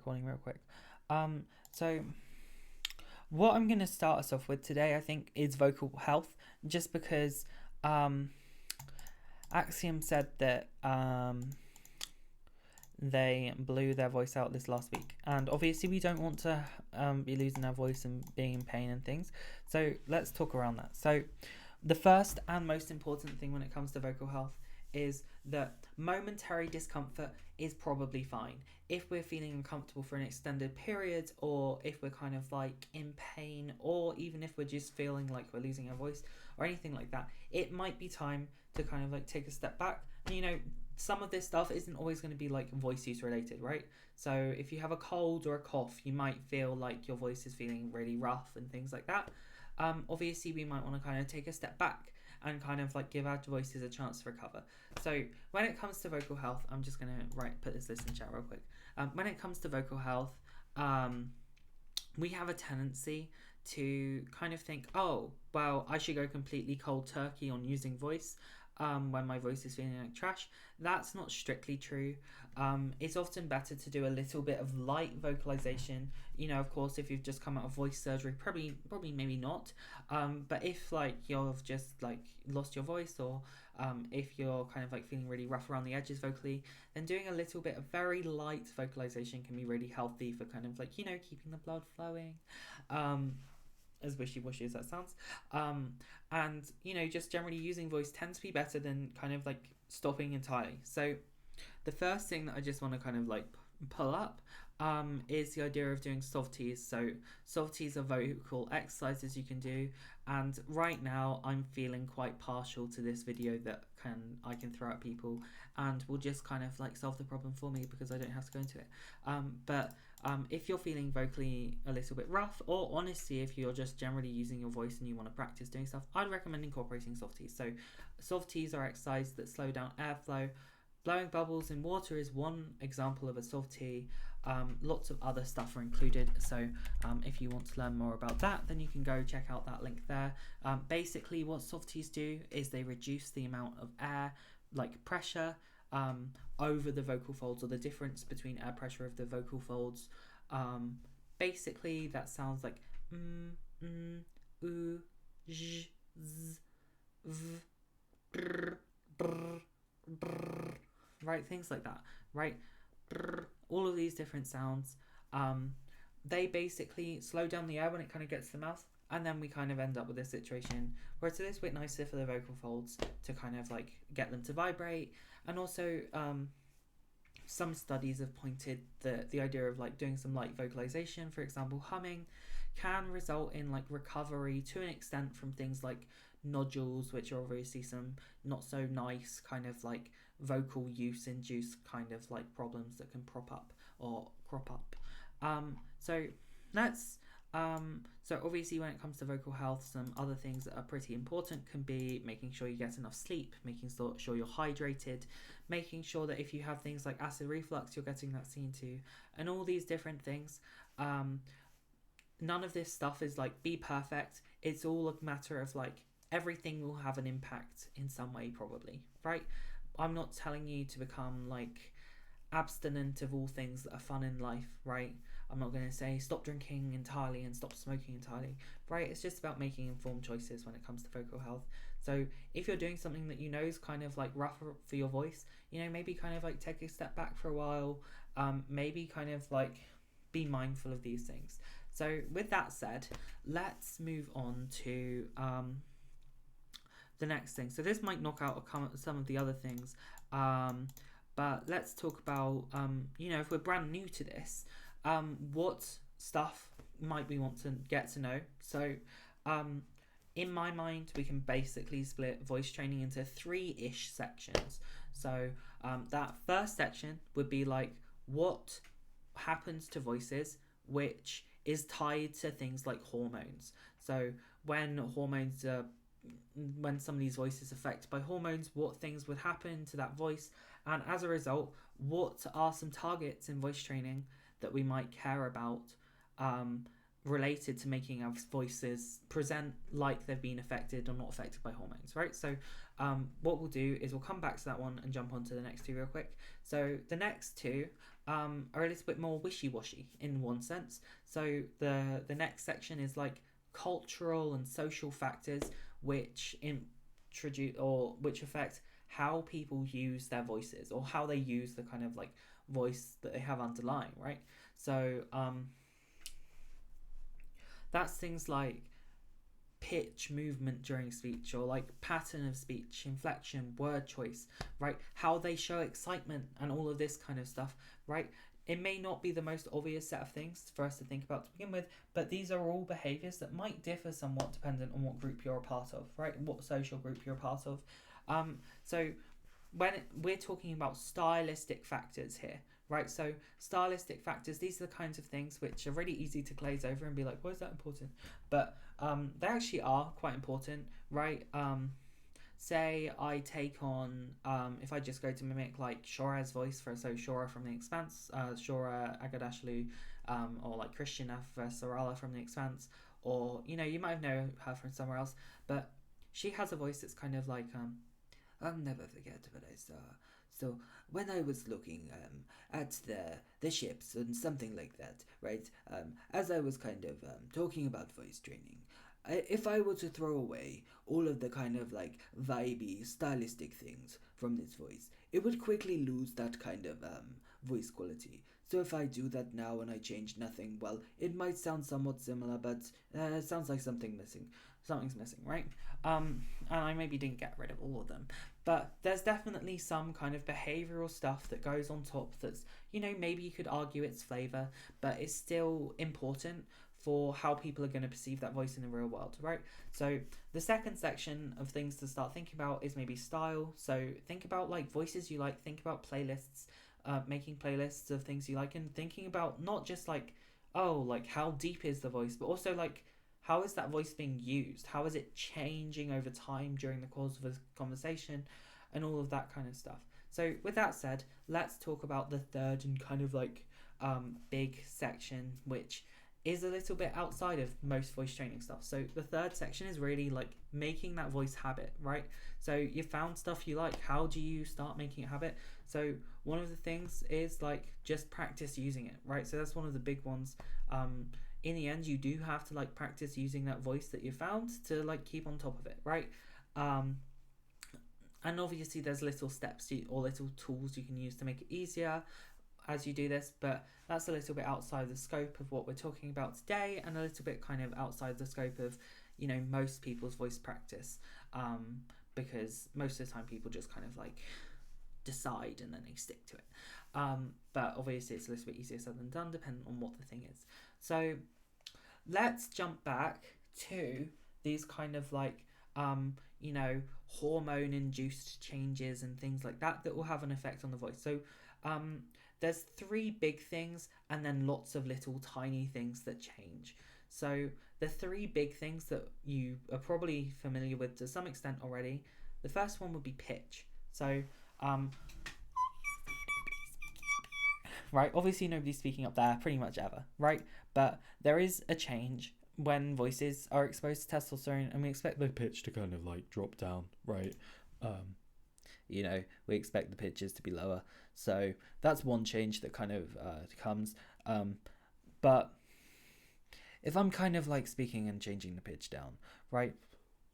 recording real quick. So what I'm gonna start us off with today, I think, is vocal health, just because Axiom said that they blew their voice out this last week, and obviously we don't want to be losing our voice and being in pain and things. So let's talk around that. So the first and most important thing when it comes to vocal health is that momentary discomfort is probably fine. If we're feeling uncomfortable for an extended period, or if we're kind of like in pain, or even if we're just feeling like we're losing our voice or anything like that, it might be time to kind of like take a step back. And, you know, some of this stuff isn't always going to be like voice use related, right? So if you have a cold or a cough, you might feel like your voice is feeling really rough and things like that. Obviously we might want to kind of take a step back and kind of like give our voices a chance to recover. So when it comes to vocal health, I'm just gonna put this list in chat real quick. When it comes to vocal health, we have a tendency to kind of think, oh, well, I should go completely cold turkey on using voice when my voice is feeling like trash. That's not strictly true. It's often better to do a little bit of light vocalization. You know, of course, if you've just come out of voice surgery, probably maybe not. But if like you've just like lost your voice, or if you're kind of like feeling really rough around the edges vocally, then doing a little bit of very light vocalization can be really healthy for kind of like, you know, keeping the blood flowing. As wishy-washy as that sounds. And, you know, just generally using voice tends to be better than kind of like stopping entirely. So the first thing that I just want to kind of like pull up is the idea of doing softies. So softies are vocal exercises you can do, and right now I'm feeling quite partial to this video that I can throw at people and will just kind of like solve the problem for me because I don't have to go into it. But if you're feeling vocally a little bit rough, or honestly if you're just generally using your voice and you want to practice doing stuff, I'd recommend incorporating softies. So softies are exercises that slow down airflow. Blowing bubbles in water is one example of a softie. Lots of other stuff are included, so if you want to learn more about that, then you can go check out that link there. Basically what softies do is they reduce the amount of air, like pressure, over the vocal folds, or the difference between air pressure of the vocal folds. Basically that sounds like oo, z, v, brr, brr, brr, right, things like that, right? Brr, all of these different sounds, they basically slow down the air when it kind of gets to the mouth, and then we kind of end up with this situation where it's a little bit nicer for the vocal folds to kind of like get them to vibrate. And also some studies have pointed that the idea of like doing some light vocalization, for example humming, can result in like recovery to an extent from things like nodules, which are obviously some not so nice kind of like vocal use induced kind of like problems that can crop up. So obviously when it comes to vocal health, some other things that are pretty important can be making sure you get enough sleep, making sure you're hydrated, making sure that if you have things like acid reflux, you're getting that seen to, and all these different things. None of this stuff is like be perfect. It's all a matter of like everything will have an impact in some way probably, right? I'm not telling you to become like abstinent of all things that are fun in life, right? I'm not going to say stop drinking entirely and stop smoking entirely, right? It's just about making informed choices when it comes to vocal health. So if you're doing something that you know is kind of like rough for your voice, you know, maybe kind of like take a step back for a while, maybe kind of like be mindful of these things. So with that said, let's move on to the next thing. So this might knock out some of the other things, but let's talk about, you know, if we're brand new to this, what stuff might we want to get to know. So in my mind, we can basically split voice training into 3-ish sections. So that first section would be like what happens to voices, which is tied to things like hormones. So when somebody's voice is affected by hormones, what things would happen to that voice, and as a result, what are some targets in voice training that we might care about related to making our voices present like they've been affected or not affected by hormones, right? So what we'll do is we'll come back to that one and jump on to the next two real quick. So the next two are a little bit more wishy-washy in one sense. So the next section is like cultural and social factors which introduce or which affect how people use their voices or how they use the kind of like voice that they have underlying, right? So that's things like pitch, movement during speech, or like pattern of speech, inflection, word choice, right? How they show excitement and all of this kind of stuff, right? It may not be the most obvious set of things for us to think about to begin with, but these are all behaviors that might differ somewhat dependent on what group you're a part of, right? What social group you're a part of. So when we're talking about stylistic factors here, right? So stylistic factors, these are the kinds of things which are really easy to glaze over and be like, why is that important? But they actually are quite important, right? Say I take on, if I just go to mimic like Shora's voice so Shora from The Expanse, Shora Agadashlu, or like Christian Sarala from The Expanse, or, you might know her from somewhere else, but she has a voice that's kind of like, I'll never forget what I saw. So when I was looking at the ships and something like that, right? As I was kind of talking about voice training, if I were to throw away all of the kind of like vibey, stylistic things from this voice, it would quickly lose that kind of voice quality. So if I do that now and I change nothing, well, it might sound somewhat similar, but it sounds like something's missing, right? And I maybe didn't get rid of all of them, but there's definitely some kind of behavioral stuff that goes on top that's, maybe you could argue it's flavor, but it's still important for how people are going to perceive that voice in the real world, right? So the second section of things to start thinking about is maybe style. So think about like voices you like, think about playlists, making playlists of things you like, and thinking about not just like, oh, like how deep is the voice, but also like, how is that voice being used? How is it changing over time during the course of a conversation and all of that kind of stuff? So with that said, let's talk about the third and kind of like big section, which is a little bit outside of most voice training stuff. So the third section is really like making that voice habit, right? So you found stuff you like. How do you start making it habit? So one of the things is like just practice using it, right? So that's one of the big ones. In the end, you do have to like practice using that voice that you found to like keep on top of it, right? And obviously there's little steps or little tools you can use to make it easier as you do this, but that's a little bit outside the scope of what we're talking about today, and a little bit kind of outside the scope of most people's voice practice, because most of the time people just kind of like decide and then they stick to it, but obviously it's a little bit easier said than done depending on what the thing is. So let's jump back to these kind of like hormone induced changes and things like that will have an effect on the voice. So there's three big things and then lots of little tiny things that change. So the three big things that you are probably familiar with to some extent already, the first one would be pitch. So right, obviously nobody's speaking up there pretty much ever, right? But there is a change when voices are exposed to testosterone, and we expect the pitch to kind of like drop down, right? We expect the pitches to be lower. So that's one change that kind of comes. But if I'm kind of like speaking and changing the pitch down, right?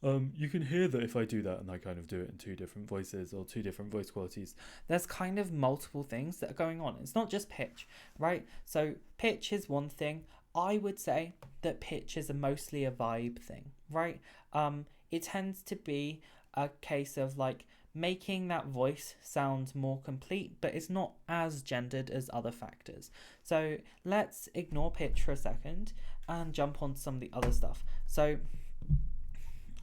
You can hear that if I do that and I kind of do it in two different voices or two different voice qualities, there's kind of multiple things that are going on. It's not just pitch, right? So pitch is one thing. I would say that pitch is mostly a vibe thing, right? It tends to be a case of like making that voice sound more complete, but it's not as gendered as other factors. So let's ignore pitch for a second and jump on some of the other stuff. So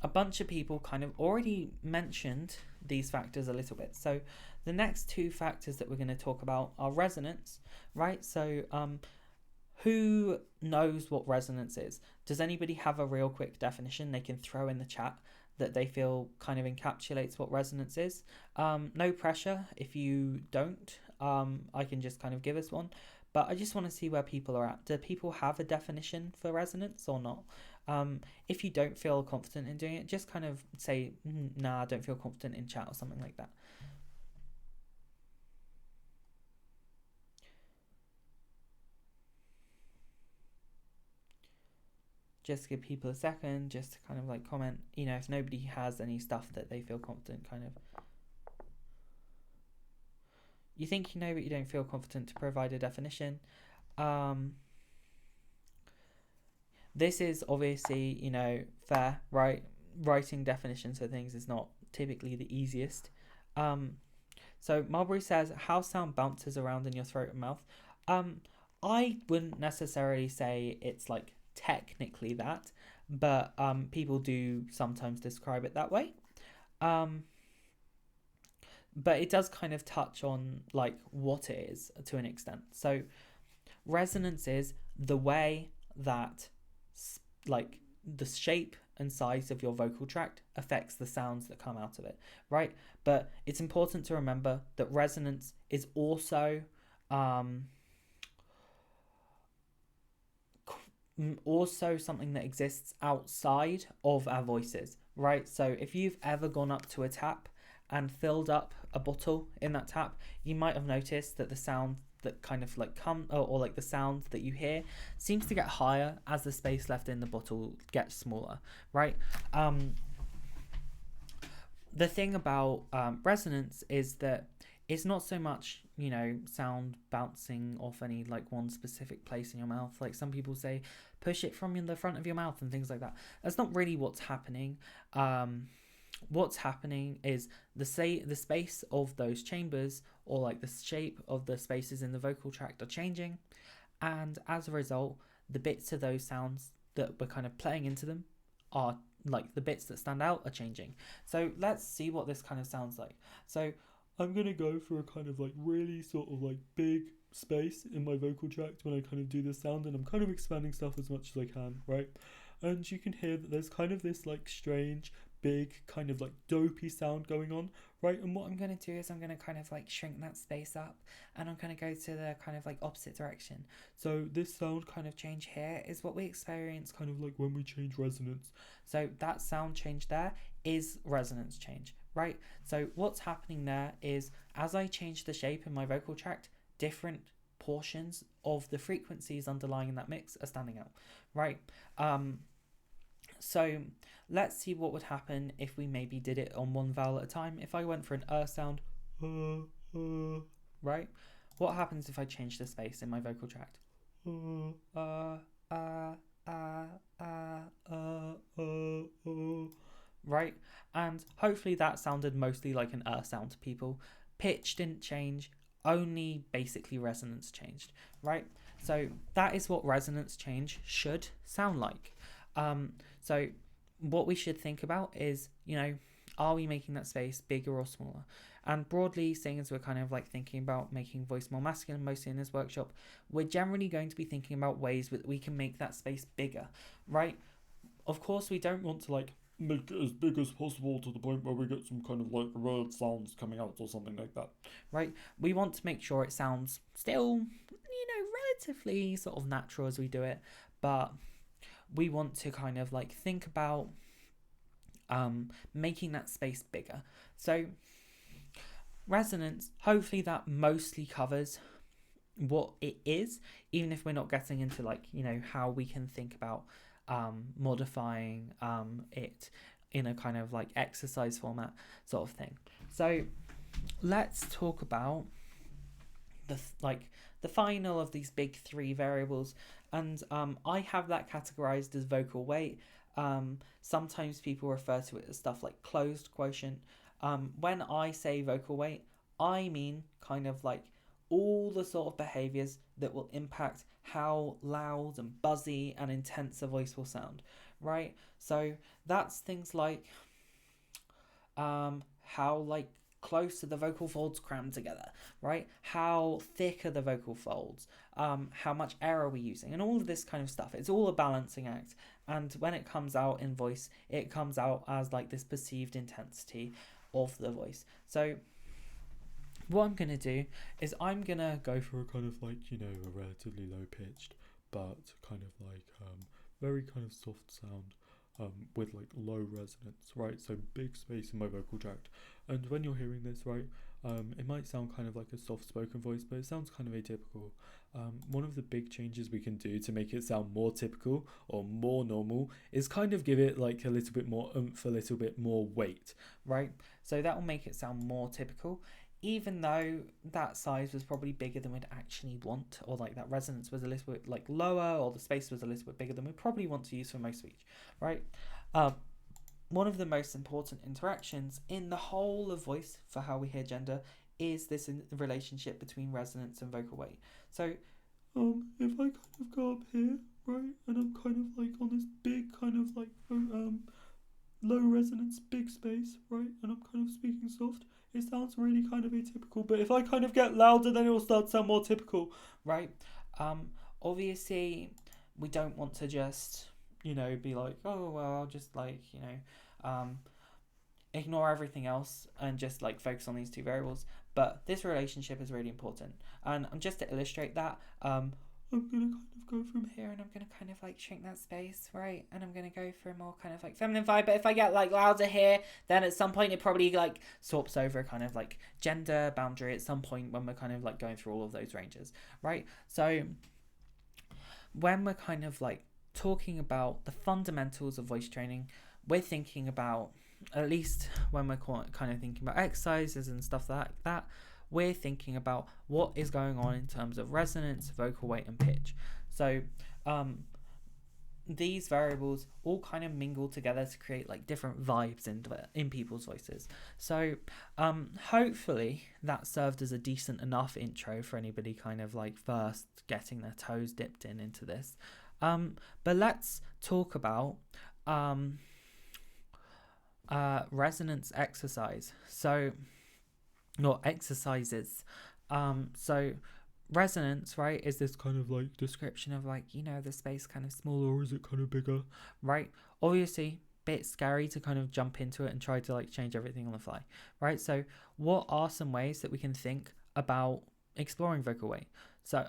a bunch of people kind of already mentioned these factors a little bit. So the next two factors that we're going to talk about are resonance, right? So who knows what resonance is? Does anybody have a real quick definition they can throw in the chat that they feel kind of encapsulates what resonance is? No pressure if you don't. I can just kind of give us one. But I just want to see where people are at. Do people have a definition for resonance or not? If you don't feel confident in doing it, just kind of say, nah, I don't feel confident in chat or something like that. just give people a second just to kind of like comment, if nobody has any stuff that they feel confident kind of. You think you know, but you don't feel confident to provide a definition. This is obviously, fair, right? Writing definitions for things is not typically the easiest. So Marbury says, how sound bounces around in your throat and mouth. I wouldn't necessarily say it's like technically that, but people do sometimes describe it that way. But it does kind of touch on like what it is to an extent. So resonance is the way that like the shape and size of your vocal tract affects the sounds that come out of it, right? But it's important to remember that resonance is also something that exists outside of our voices, right? So if you've ever gone up to a tap and filled up a bottle in that tap, you might have noticed that the sound that kind of like or like the sound that you hear seems to get higher as the space left in the bottle gets smaller, right? The thing about resonance is that it's not so much, sound bouncing off any like one specific place in your mouth. Like some people say, push it from the front of your mouth and things like that. That's not really what's happening. What's happening is the space of those chambers, or like the shape of the spaces in the vocal tract, are changing, and as a result, the bits of those sounds that we're kind of playing into them are like the bits that stand out are changing. So let's see what this kind of sounds like. So I'm gonna go for a kind of like really sort of like big space in my vocal tract when I kind of do this sound, and I'm kind of expanding stuff as much as I can, right? And you can hear that there's kind of this like strange big kind of like dopey sound going on, right? And what I'm going to do is I'm going to kind of like shrink that space up, and I'm going to go to the kind of like opposite direction. So this sound kind of change here is what we experience kind of like when we change resonance. So that sound change there is resonance change, right? So what's happening there is as I change the shape in my vocal tract, different portions of the frequencies underlying in that mix are standing out, right? So let's see what would happen if we maybe did it on one vowel at a time. If I went for an sound, right? What happens if I change the space in my vocal tract? Right? And hopefully that sounded mostly like an sound to people. Pitch didn't change, only basically resonance changed, right? So that is what resonance change should sound like. So what we should think about is, are we making that space bigger or smaller? And broadly, seeing as we're kind of like thinking about making voice more masculine mostly in this workshop, we're generally going to be thinking about ways that we can make that space bigger, right? Of course, we don't want to like make it as big as possible to the point where we get some kind of like weird sounds coming out or something like that, right? We want to make sure it sounds still, relatively sort of natural as we do it, but we want to kind of like think about making that space bigger. So resonance, hopefully that mostly covers what it is, even if we're not getting into like, how we can think about modifying it in a kind of like exercise format sort of thing. So let's talk about the final of these big three variables, and I have that categorized as vocal weight. Sometimes people refer to it as stuff like closed quotient. When I say vocal weight, I mean kind of like all the sort of behaviors that will impact how loud and buzzy and intense a voice will sound, right? So that's things like how like close are the vocal folds crammed together, right? How thick are the vocal folds? How much air are we using? And all of this kind of stuff. It's all a balancing act. And when it comes out in voice, it comes out as like this perceived intensity of the voice. So what I'm going to do is I'm going to go for a kind of like, a relatively low pitched, but kind of like very kind of soft sound with like low resonance, right? So big space in my vocal tract. And when you're hearing this, right, It might sound kind of like a soft-spoken voice, but it sounds kind of atypical. One of the big changes we can do to make it sound more typical or more normal is kind of give it like a little bit more oomph, a little bit more weight. Right? So that will make it sound more typical, even though that size was probably bigger than we'd actually want, or like that resonance was a little bit like lower, or the space was a little bit bigger than we probably want to use for most speech, right? Um, One of the most important interactions in the whole of voice for how we hear gender is this relationship between resonance and vocal weight. So, If I kind of go up here, right, and I'm kind of like on this big kind of like low resonance, big space, right, and I'm kind of speaking soft, it sounds really kind of atypical. But if I kind of get louder, then it will start to sound more typical. right, obviously, we don't want to just, be like, oh, well, I'll just like, ignore everything else and just like focus on these two variables. But this relationship is really important. And just to illustrate that, I'm gonna kind of go from here and I'm gonna kind of like shrink that space, right? And I'm gonna go for a more kind of like feminine vibe. But if I get like louder here, then at some point it probably like swaps over kind of like gender boundary at some point when we're kind of like going through all of those ranges, right? So when we're kind of like talking about the fundamentals of voice training, we're thinking about, at least when we're kind of thinking about exercises and stuff like that, we're thinking about what is going on in terms of resonance, vocal weight, and pitch. So these variables all kind of mingle together to create like different vibes in people's voices. So hopefully that served as a decent enough intro for anybody kind of like first getting their toes dipped into this. But let's talk about resonance exercise. So, not exercises. So resonance, right, is this kind of like description of like, the space kind of smaller or is it kind of bigger, right? Obviously, bit scary to kind of jump into it and try to like change everything on the fly, right? So, what are some ways that we can think about exploring vocal weight? So,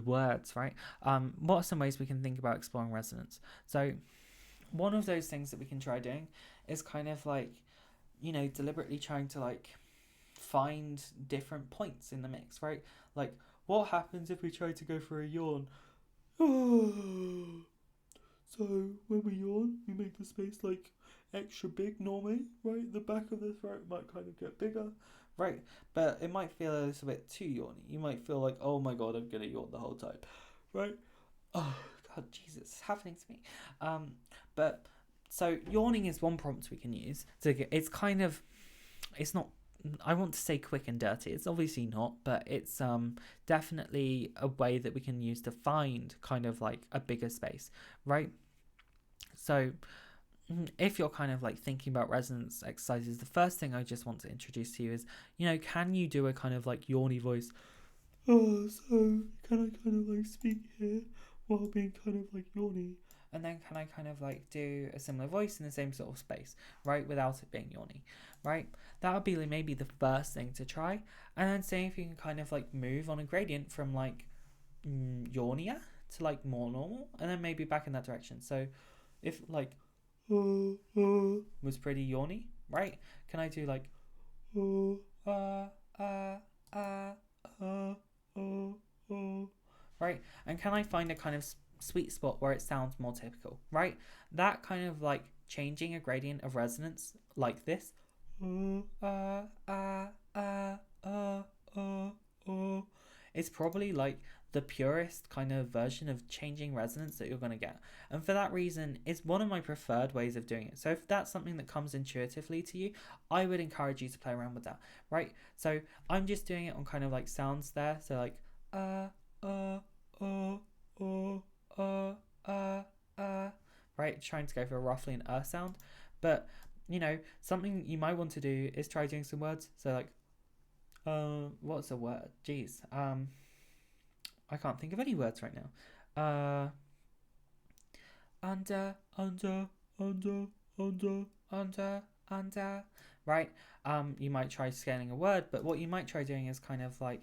words, right? What are some ways we can think about exploring resonance? So, one of those things that we can try doing is kind of like, deliberately trying to like find different points in the mix, right? Like, what happens if we try to go for a yawn? So when we yawn, we make the space like extra big normally, right? The back of the throat might kind of get bigger, right? But it might feel a little bit too yawny. You might feel like, oh my god, I'm gonna yawn the whole time, right? Oh god, Jesus, it's happening to me. But so yawning is one prompt we can use. So it's kind of, it's not, I want to say quick and dirty. It's obviously not, but it's definitely a way that we can use to find kind of like a bigger space, right? So if you're kind of like thinking about resonance exercises, the first thing I just want to introduce to you is, can you do a kind of like yawny voice? Oh, so can I kind of like speak here while being kind of like yawny? And then can I kind of like do a similar voice in the same sort of space, right, without it being yawny, right? That would be like maybe the first thing to try, and then see if you can kind of like move on a gradient from like yawnier to like more normal, and then maybe back in that direction. So if like was pretty yawny, right? Can I do like right? And can I find a kind of sweet spot where it sounds more typical, right? That kind of like changing a gradient of resonance like this. It's probably like the purest kind of version of changing resonance that you're going to get. And for that reason, it's one of my preferred ways of doing it. So if that's something that comes intuitively to you, I would encourage you to play around with that, right? So I'm just doing it on kind of like sounds there. So like, uh, uh, right? Trying to go for roughly an sound. But, something you might want to do is try doing some words. So like, what's a word? Jeez. I can't think of any words right now. Under. Right? You might try scaling a word, but what you might try doing is kind of like,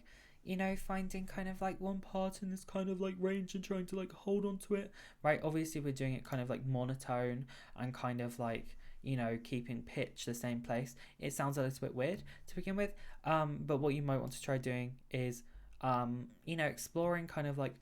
finding kind of like one part in this kind of like range and trying to like hold on to it, right? Obviously, we're doing it kind of like monotone and kind of like, keeping pitch the same place, it sounds a little bit weird to begin with. But what you might want to try doing is, exploring kind of like,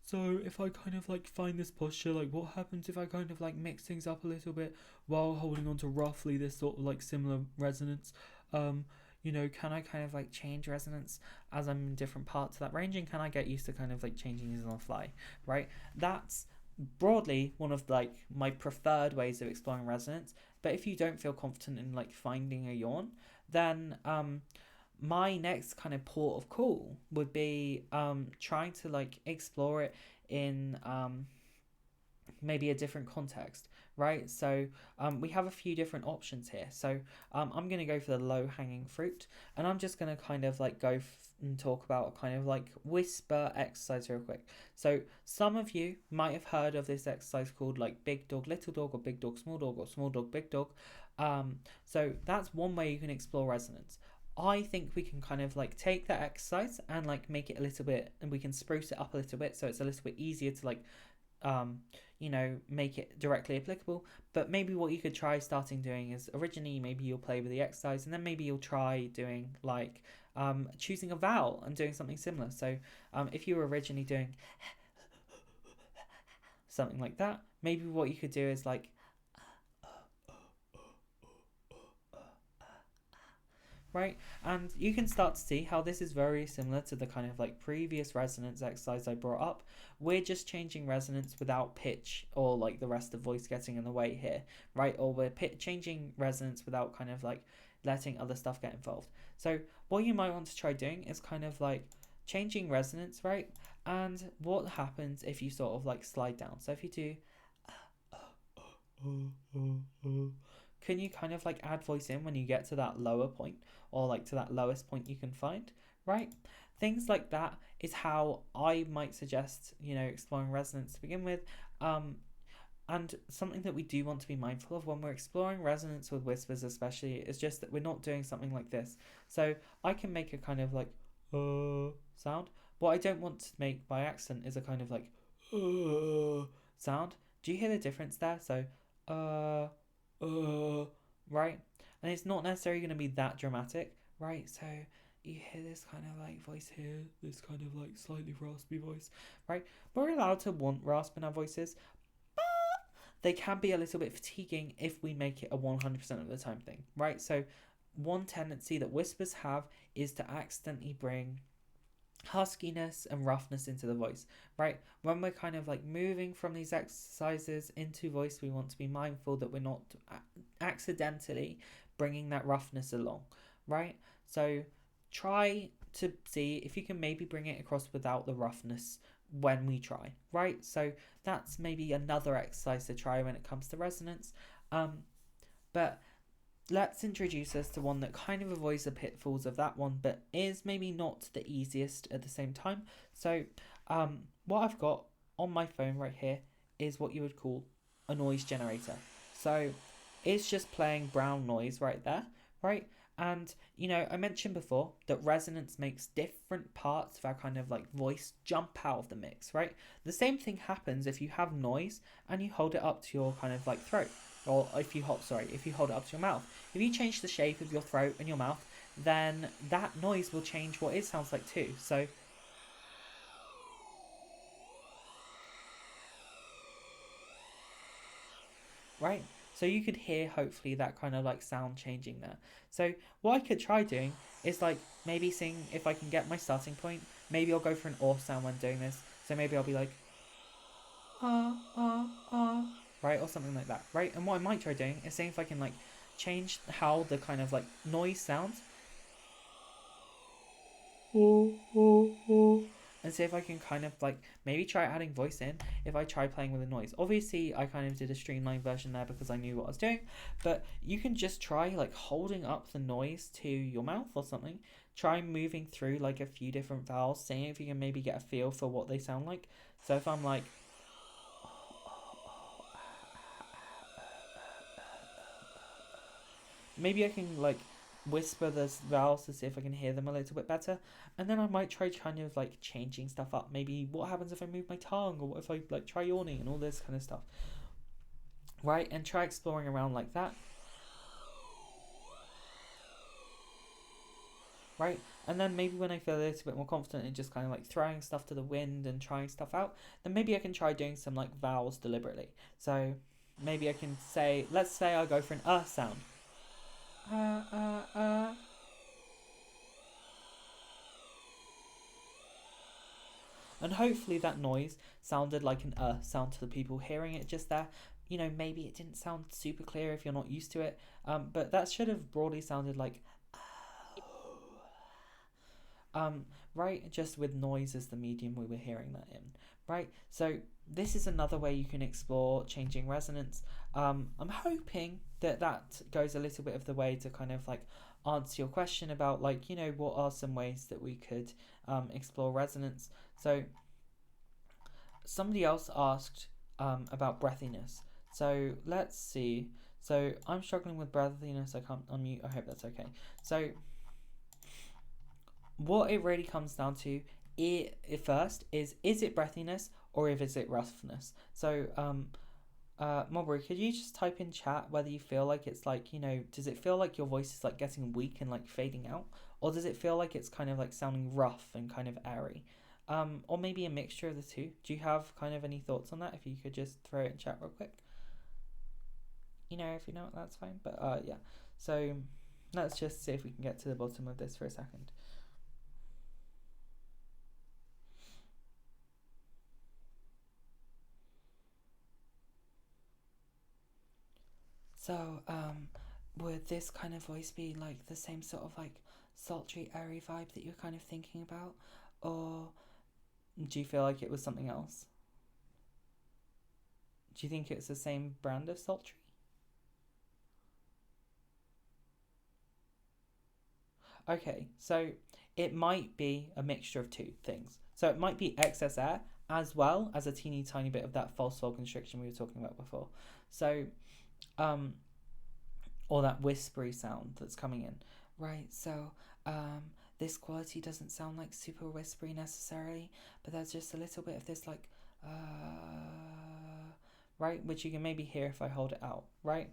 so if I kind of like find this posture, like what happens if I kind of like mix things up a little bit while holding on to roughly this sort of like similar resonance? Can I kind of like change resonance as I'm in different parts of that range, and can I get used to kind of like changing these on the fly, right? That's broadly one of like my preferred ways of exploring resonance. But if you don't feel confident in like finding a yawn, then my next kind of port of call would be trying to like explore it in maybe a different context, right? So we have a few different options here. So I'm going to go for the low hanging fruit, and I'm just going to kind of like go and talk about a kind of like whisper exercise real quick. So some of you might have heard of this exercise called like big dog little dog, or big dog or small dog big dog. So that's one way you can explore resonance. I think we can kind of like take that exercise and like make it a little bit, and we can spruce it up a little bit so it's a little bit easier to like make it directly applicable. But maybe what you could try starting doing is, originally maybe you'll play with the exercise, and then maybe you'll try doing like choosing a vowel and doing something similar. So if you were originally doing something like that, maybe what you could do is like, right? And you can start to see how this is very similar to the kind of like previous resonance exercise I brought up. We're just changing resonance without pitch or like the rest of voice getting in the way here, right? Or we're changing resonance without kind of like letting other stuff get involved. So what you might want to try doing is kind of like changing resonance, right? And what happens if you sort of like slide down? So if you do can you kind of like add voice in when you get to that lower point, or like to that lowest point you can find, right? Things like that is how I might suggest, exploring resonance to begin with. And something that we do want to be mindful of when we're exploring resonance with whispers especially is just that we're not doing something like this. So I can make a kind of like sound. What I don't want to make by accident is a kind of like sound. Do you hear the difference there? So right? And it's not necessarily going to be that dramatic, right? So you hear this kind of like voice here, this kind of like slightly raspy voice, right? We're allowed to want rasp in our voices, but they can be a little bit fatiguing if we make it a 100% of the time thing, right? So one tendency that whispers have is to accidentally bring huskiness and roughness into the voice, right? When we're kind of like moving from these exercises into voice, we want to be mindful that we're not accidentally bringing that roughness along, right? So try to see if you can maybe bring it across without the roughness when we try, right? So that's maybe another exercise to try when it comes to resonance. But let's introduce us to one that kind of avoids the pitfalls of that one, but is maybe not the easiest at the same time. So what I've got on my phone right here is what you would call a noise generator. So it's just playing brown noise right there, right? And I mentioned before that resonance makes different parts of our kind of like voice jump out of the mix, right? The same thing happens if you have noise and you hold it up to your kind of like throat. Or if you hold it up to your mouth. If you change the shape of your throat and your mouth, then that noise will change what it sounds like too. So right? So you could hear hopefully that kind of like sound changing there. So what I could try doing is like maybe seeing if I can get my starting point. Maybe I'll go for an sound when doing this. So maybe I'll be like right, or something like that, right? And what I might try doing is seeing if I can like change how the kind of like noise sounds, and see if I can kind of like maybe try adding voice in if I try playing with the noise. Obviously I kind of did a streamlined version there because I knew what I was doing, but you can just try like holding up the noise to your mouth or something. Try moving through like a few different vowels, seeing if you can maybe get a feel for what they sound like. So if I'm like maybe I can like whisper the vowels to see if I can hear them a little bit better, and then I might try kind of like changing stuff up. Maybe what happens if I move my tongue, or what if I like try yawning and all this kind of stuff, right? And try exploring around like that. right? And then maybe when I feel a little bit more confident in just kind of like throwing stuff to the wind and trying stuff out, then maybe I can try doing some like vowels deliberately. So maybe I can say, let's say I go for an sound. Uh. And hopefully that noise sounded like an sound to the people hearing it just there. You know, maybe it didn't sound super clear if you're not used to it, but that should have broadly sounded like um, right, just with noise as the medium we were hearing that in, right? So this is another way you can explore changing resonance. I'm hoping that that goes a little bit of the way to kind of like answer your question about like, you know, what are some ways that we could explore resonance. So somebody else asked about breathiness. So let's see. So I'm struggling with breathiness. I can't unmute. I hope that's okay. So what it really comes down to first is it breathiness or is it roughness? So Mulberry, could you just type in chat whether you feel like it's like, you know, does it feel like your voice is like getting weak and like fading out, or does it feel like it's kind of like sounding rough and kind of airy, or maybe a mixture of the two? Do you have kind of any thoughts on that? If you could just throw it in chat real quick. You know, if you know, that's fine. But yeah. So let's just see if we can get to the bottom of this for a second. So, would this kind of voice be like the same sort of like sultry, airy vibe that you're kind of thinking about? Or do you feel like it was something else? Do you think it's the same brand of sultry? Okay, so it might be a mixture of two things. So it might be excess air as well as a teeny tiny bit of that false fold constriction we were talking about before. So, um, or that whispery sound that's coming in, right? So, this quality doesn't sound like super whispery necessarily, but there's just a little bit of this like, right, which you can maybe hear if I hold it out, right?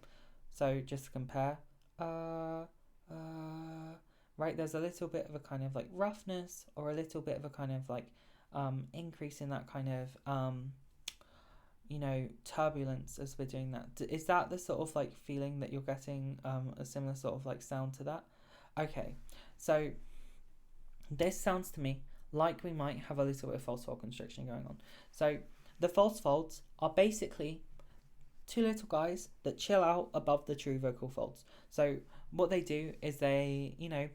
So just to compare, right, there's a little bit of a kind of like roughness or a little bit of a kind of like increase in that kind of you know, turbulence as we're doing that. Is that the sort of like feeling that you're getting, a similar sort of like sound to that? Okay, so this sounds to me like we might have a little bit of false fold constriction going on. So the false folds are basically two little guys that chill out above the true vocal folds. So what they do is they, you know,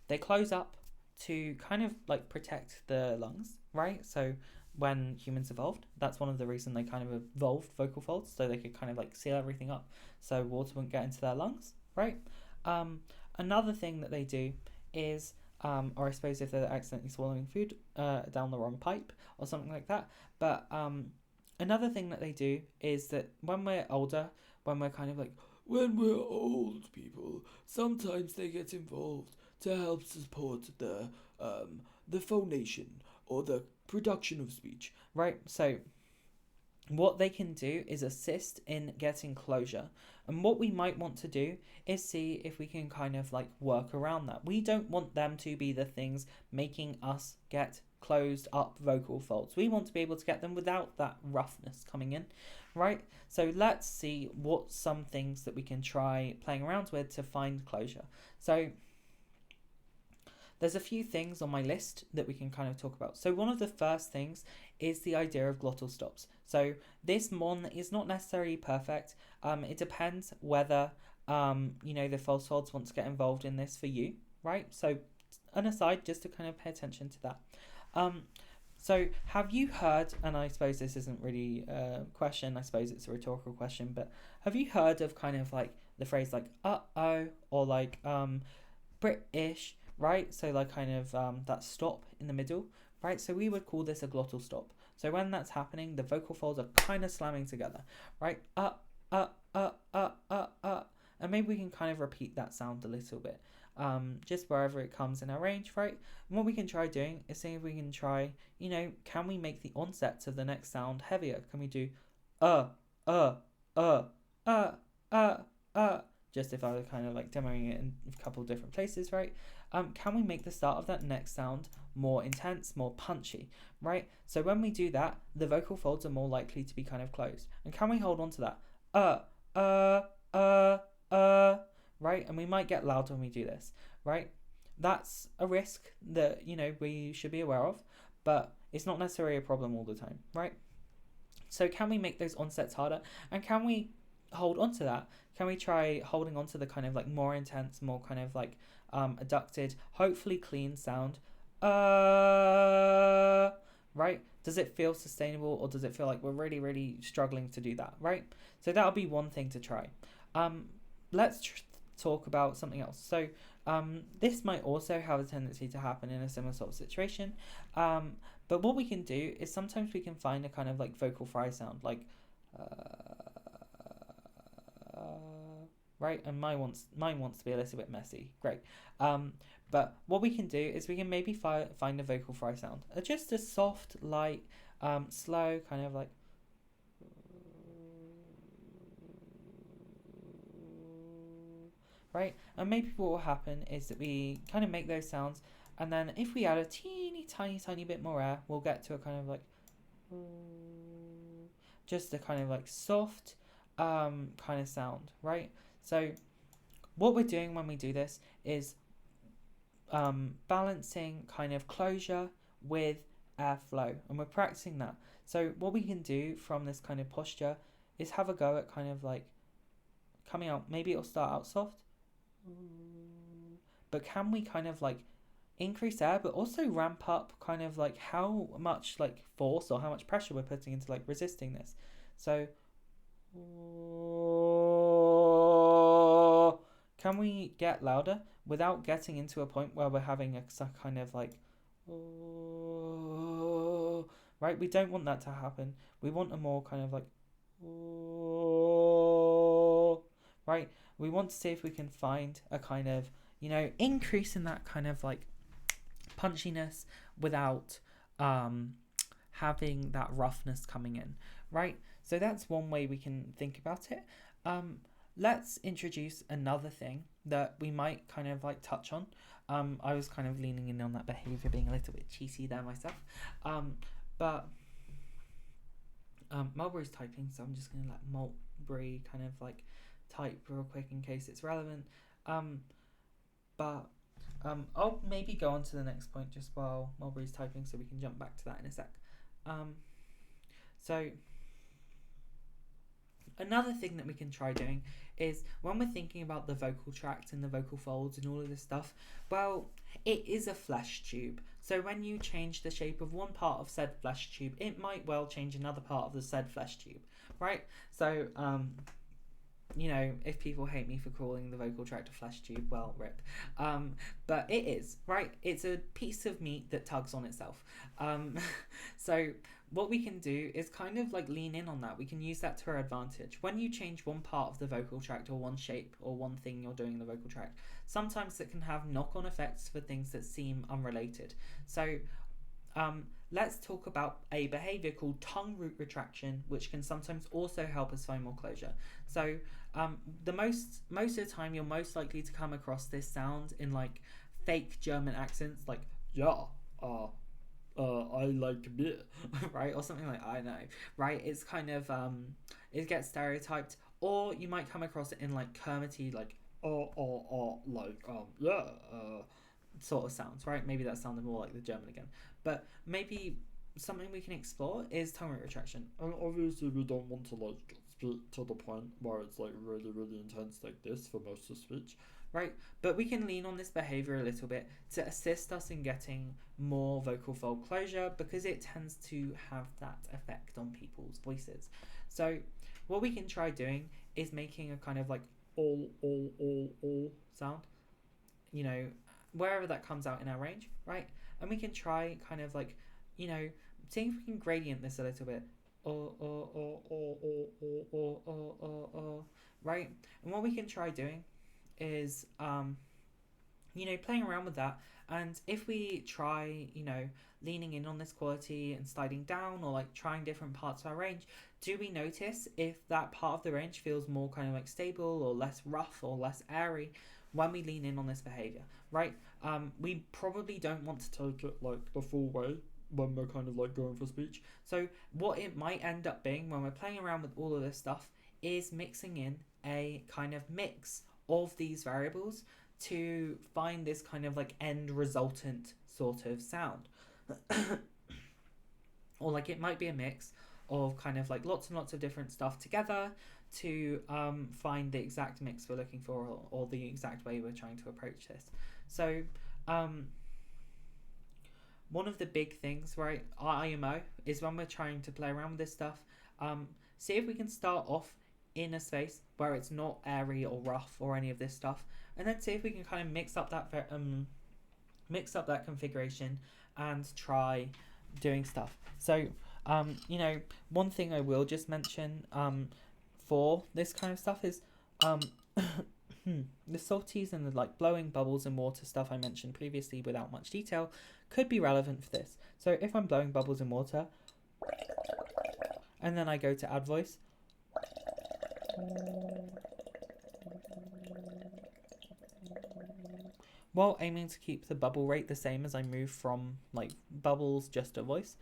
they close up to kind of like protect the lungs, right? So when humans evolved, that's one of the reasons they kind of evolved vocal folds, so they could kind of like seal everything up so water wouldn't get into their lungs, right? Another thing that they do is, or I suppose if they're accidentally swallowing food down the wrong pipe or something like that, but another thing that they do is that when we're older, when we're kind of like, when we're old people, sometimes they get involved to help support the phonation or the production of speech. right? So what they can do is assist in getting closure. And what we might want to do is see if we can kind of like work around that. We don't want them to be the things making us get closed up vocal folds. We want to be able to get them without that roughness coming in, right? So let's see what some things that we can try playing around with to find closure. So there's a few things on my list that we can kind of talk about. So one of the first things is the idea of glottal stops. So this mon is not necessarily perfect. It depends whether you know, the false folds want to get involved in this for you, right? So an aside, just to kind of pay attention to that. So have you heard, and I suppose this isn't really a question, I suppose it's a rhetorical question, but have you heard of kind of like the phrase like uh-oh or like British, right? So like kind of that stop in the middle, right? So we would call this a glottal stop. So when that's happening, the vocal folds are kind of slamming together, right? And maybe we can kind of repeat that sound a little bit, just wherever it comes in our range, right? And what we can try doing is seeing if we can try, you know, can we make the onsets of the next sound heavier? Can we do uh, uh, uh, uh, uh, just if I was kind of like demoing it in a couple of different places, right? can we make the start of that next sound more intense, more punchy, right? So when we do that, the vocal folds are more likely to be kind of closed. And can we hold on to that? Uh, uh, right? And we might get loud when we do this, right? That's a risk that, we should be aware of, but it's not necessarily a problem all the time, right? So can we make those onsets harder? And can we hold on to that? Can we try holding on to the kind of like more intense, more kind of like adducted, hopefully clean sound? Right? Does it feel sustainable, or does it feel like we're really, really struggling to do that, right? So that'll be one thing to try. Let's talk about something else. So this might also have a tendency to happen in a similar sort of situation. But what we can do is sometimes we can find a kind of like vocal fry sound, like right, and mine wants to be a little bit messy. Great. But what we can do is we can maybe find a vocal fry sound, just a soft, light, slow kind of like. Right, and maybe what will happen is that we kind of make those sounds, and then if we add a teeny tiny bit more air, we'll get to a kind of like just a kind of like soft kind of sound, right? So what we're doing when we do this is balancing kind of closure with airflow, and we're practicing that. So what we can do from this kind of posture is have a go at kind of like coming out. Maybe it'll start out soft, but can we kind of like increase air, but also ramp up kind of like how much like force or how much pressure we're putting into like resisting this? So can we get louder without getting into a point where we're having a kind of like right? We don't want that to happen. We want a more kind of like right? We want to see if we can find a kind of, increase in that kind of like punchiness without having that roughness coming in, right? So that's one way we can think about it. Let's introduce another thing that we might kind of like touch on. I was kind of leaning in on that behavior, being a little bit cheesy there myself. But Mulberry's typing, so I'm just going to let Mulberry kind of like type real quick in case it's relevant. But I'll maybe go on to the next point just while Mulberry's typing, so we can jump back to that in a sec. So another thing that we can try doing is when we're thinking about the vocal tract and the vocal folds and all of this stuff, well, it is a flesh tube. So when you change the shape of one part of said flesh tube, it might well change another part of the said flesh tube, right? So, if people hate me for calling the vocal tract a flesh tube, well, rip. But it is, right? It's a piece of meat that tugs on itself. So what we can do is kind of like lean in on that. We can use that to our advantage. When you change one part of the vocal tract or one shape or one thing you're doing in the vocal tract, sometimes it can have knock-on effects for things that seem unrelated. So let's talk about a behavior called tongue root retraction, which can sometimes also help us find more closure. So the most of the time, you're most likely to come across this sound in like fake German accents, like I like beer, right, or something like, I know, right? It's kind of it gets stereotyped, or you might come across it in like Kermity, like sort of sounds, right? Maybe that sounded more like the German again, but maybe something we can explore is tongue root retraction. And obviously we don't want to like speak to the point where it's like really, really intense like this for most of speech. Right, but we can lean on this behavior a little bit to assist us in getting more vocal fold closure, because it tends to have that effect on people's voices. So what we can try doing is making a kind of like all sound, wherever that comes out in our range, right? And we can try kind of like, seeing if we can gradient this a little bit. Right? And what we can try doing is playing around with that, and if we try leaning in on this quality and sliding down, or like trying different parts of our range, do we notice if that part of the range feels more kind of like stable or less rough or less airy, when we lean in on this behavior, right? We probably don't want to take it like the full way when we're kind of like going for speech. So what it might end up being when we're playing around with all of this stuff is mixing in a kind of mix of these variables to find this kind of like end resultant sort of sound. Or like it might be a mix of kind of like lots and lots of different stuff together to find the exact mix we're looking for, or the exact way we're trying to approach this. So one of the big things, right, IMO, is when we're trying to play around with this stuff, see if we can start off in a space where it's not airy or rough or any of this stuff, and then see if we can kind of mix up that configuration and try doing stuff. So one thing I will just mention for this kind of stuff is the salties and the like blowing bubbles and water stuff I mentioned previously without much detail could be relevant for this. So if I'm blowing bubbles in water and then I go to add voice, while aiming to keep the bubble rate the same as I move from like bubbles just to voice,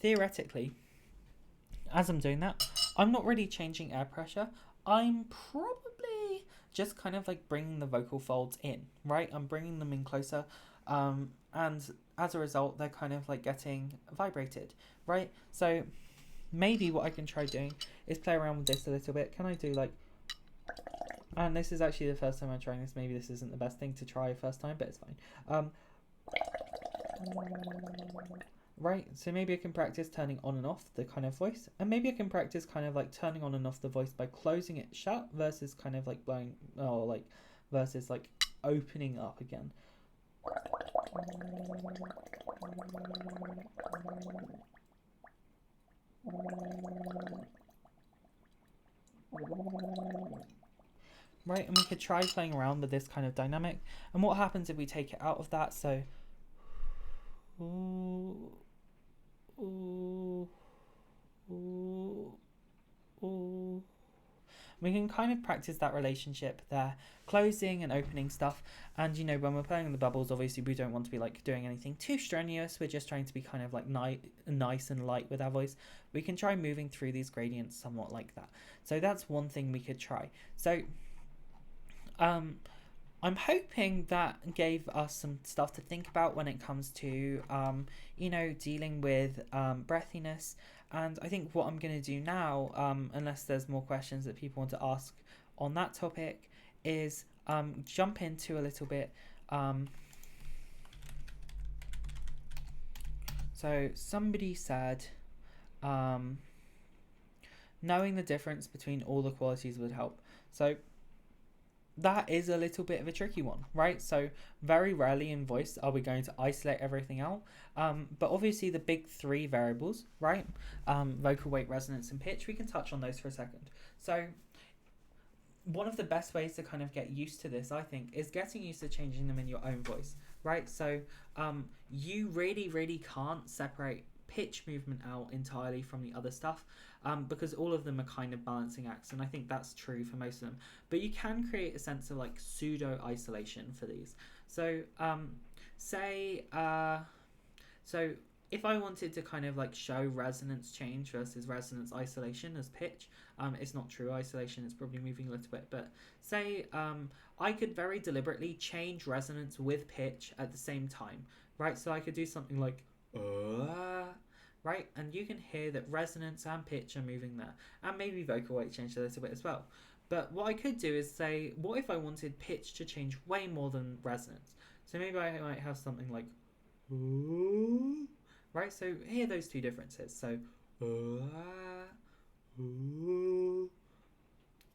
theoretically, as I'm doing that, I'm not really changing air pressure. I'm probably just kind of like bringing the vocal folds in, right? I'm bringing them in closer, and as a result, they're kind of like getting vibrated, right? So maybe what I can try doing is play around with this a little bit. Can I do like, and this is actually the first time I'm trying this. Maybe this isn't the best thing to try first time, but it's fine. Right, so maybe I can practice turning on and off the kind of voice, and maybe I can practice kind of like turning on and off the voice by closing it shut versus kind of like blowing, or like versus like opening up again. Right, and we could try playing around with this kind of dynamic, and what happens if we take it out of that? So ooh, ooh, ooh, ooh. We can kind of practice that relationship there, closing and opening stuff. And when we're playing in the bubbles, obviously we don't want to be like doing anything too strenuous. We're just trying to be kind of like nice and light with our voice. We can try moving through these gradients somewhat like that. So that's one thing we could try. So I'm hoping that gave us some stuff to think about when it comes to, dealing with breathiness. And I think what I'm going to do now, unless there's more questions that people want to ask on that topic, is jump into a little bit. So somebody said, knowing the difference between all the qualities would help. So that is a little bit of a tricky one, right? So very rarely in voice are we going to isolate everything out. But obviously the big three variables, right? Vocal weight, resonance, and pitch, we can touch on those for a second. So one of the best ways to kind of get used to this, I think, is getting used to changing them in your own voice, right? So you really, really can't separate pitch movement out entirely from the other stuff, because all of them are kind of balancing acts, and I think that's true for most of them. But you can create a sense of like pseudo isolation for these. So so if I wanted to kind of like show resonance change versus resonance isolation as pitch, it's not true isolation, it's probably moving a little bit, but say I could very deliberately change resonance with pitch at the same time, right? So I could do something like right, and you can hear that resonance and pitch are moving there, and maybe vocal weight changed a little bit as well. But what I could do is say, what if I wanted pitch to change way more than resonance? So maybe I might have something like right, so hear those two differences. So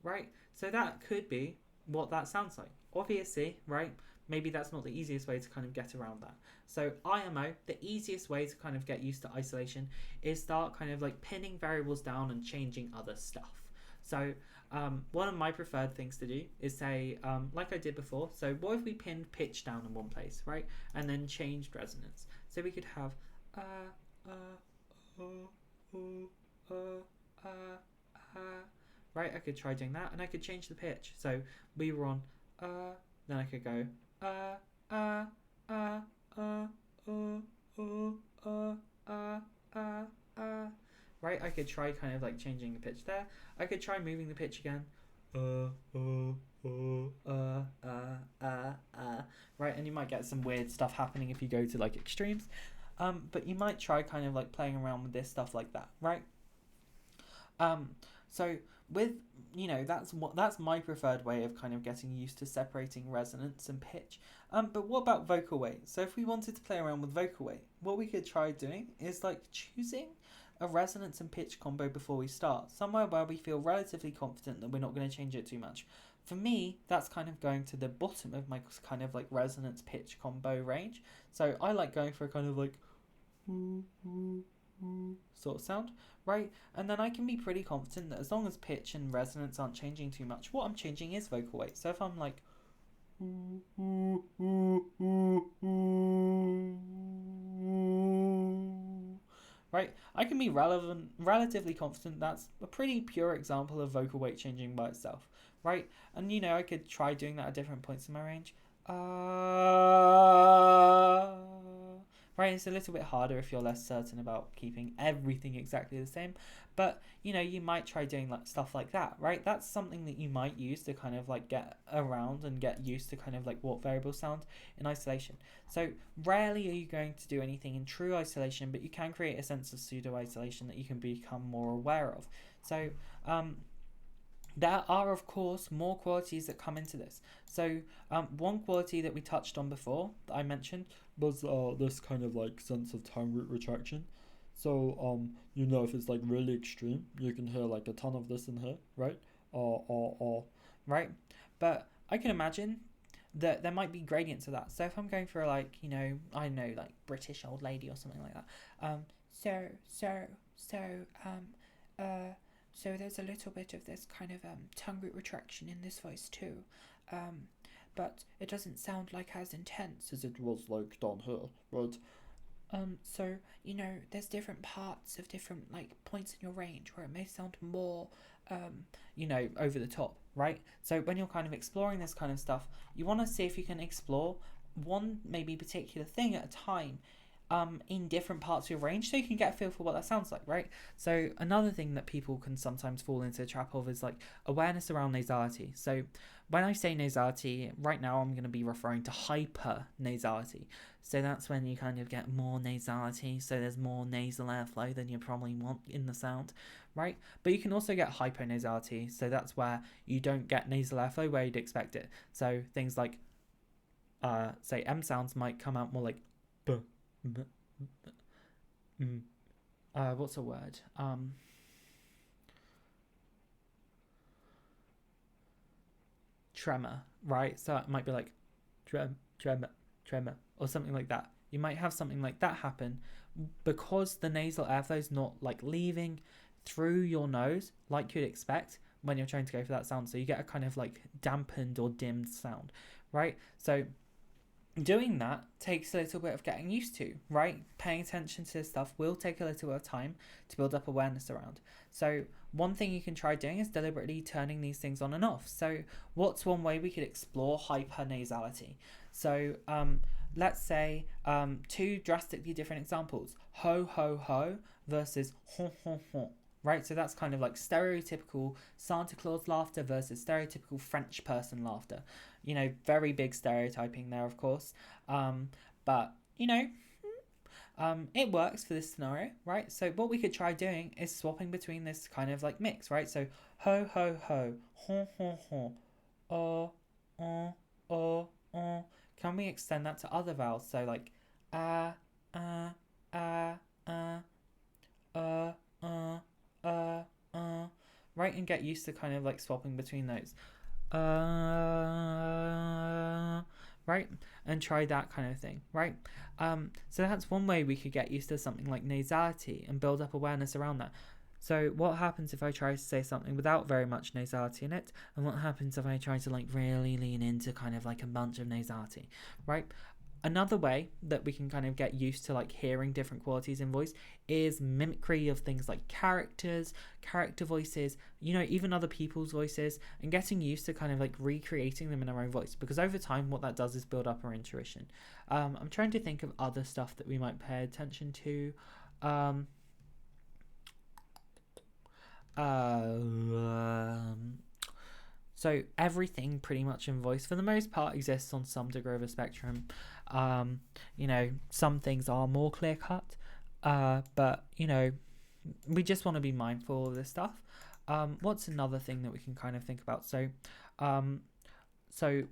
right, so that could be what that sounds like. Obviously, right, maybe that's not the easiest way to kind of get around that. So IMO, the easiest way to kind of get used to isolation is start kind of like pinning variables down and changing other stuff. So one of my preferred things to do is say, like I did before, so what if we pinned pitch down in one place, right? And then changed resonance. So we could have Right, I could try doing that, and I could change the pitch. So we were on then I could go uh, uh, uh, uh, uh, uh, uh, uh, uh. Right, I could try kind of like changing the pitch there. I could try moving the pitch again. Right, and you might get some weird stuff happening if you go to like extremes. But you might try kind of like playing around with this stuff like that, right? So with that's my preferred way of kind of getting used to separating resonance and pitch. But what about vocal weight? So if we wanted to play around with vocal weight, what we could try doing is like choosing a resonance and pitch combo before we start, somewhere where we feel relatively confident that we're not going to change it too much. For me, that's kind of going to the bottom of my kind of like resonance pitch combo range. So I like going for a kind of like sort of sound, right? And then I can be pretty confident that as long as pitch and resonance aren't changing too much, what I'm changing is vocal weight. So if I'm like right, I can be relatively confident that's a pretty pure example of vocal weight changing by itself, right? And I could try doing that at different points in my range. Right, it's a little bit harder if you're less certain about keeping everything exactly the same, but you might try doing like stuff like that, right? That's something that you might use to kind of like get around and get used to kind of like what variables sound in isolation. So rarely are you going to do anything in true isolation, but you can create a sense of pseudo isolation that you can become more aware of. So there are, of course, more qualities that come into this. So one quality that we touched on before, that I mentioned, was this kind of like sense of tongue root retraction. So if it's like really extreme, you can hear like a ton of this in here, right? Right? But I can imagine that there might be gradients of that. So if I'm going for like, I know, like British old lady or something like that. So there's a little bit of this kind of tongue root retraction in this voice too. But it doesn't sound like as intense as it was like down here, right? So there's different parts of different like points in your range where it may sound more over the top, right? So when you're kind of exploring this kind of stuff, you want to see if you can explore one maybe particular thing at a time in different parts of your range, so you can get a feel for what that sounds like, right? So another thing that people can sometimes fall into the trap of is like awareness around nasality. So when I say nasality, right now I'm going to be referring to hyper nasality. So that's when you kind of get more nasality, so there's more nasal airflow than you probably want in the sound, right? But you can also get hyponasality, so that's where you don't get nasal airflow where you'd expect it. So things like say M sounds might come out more like b. What's a word? Tremor, right? So it might be like tremor, or something like that. You might have something like that happen because the nasal airflow is not like leaving through your nose like you'd expect when you're trying to go for that sound. So you get a kind of like dampened or dimmed sound, right? So doing that takes a little bit of getting used to, right? Paying attention to this stuff will take a little bit of time to build up awareness around. So one thing you can try doing is deliberately turning these things on and off. So what's one way we could explore hypernasality? So let's say two drastically different examples. Ho, ho, ho versus hon, hon, hon. Right, so that's kind of like stereotypical Santa Claus laughter versus stereotypical French person laughter. Very big stereotyping there, of course. But it works for this scenario, right? So what we could try doing is swapping between this kind of like mix, right? So ho, ho, ho, hon, hon, hon, Can we extend that to other vowels? So like right, and get used to kind of like swapping between those. Right, and try that kind of thing, right? So that's one way we could get used to something like nasality and build up awareness around that. So what happens if I try to say something without very much nasality in it, and what happens if I try to like really lean into kind of like a bunch of nasality, right? Another way that we can kind of get used to like hearing different qualities in voice is mimicry of things like character voices, even other people's voices, and getting used to kind of like recreating them in our own voice, because over time what that does is build up our intuition. I'm trying to think of other stuff that we might pay attention to. um, So everything pretty much in voice, for the most part, exists on some degree of a spectrum. Some things are more clear cut, but we just want to be mindful of this stuff. What's another thing that we can kind of think about? So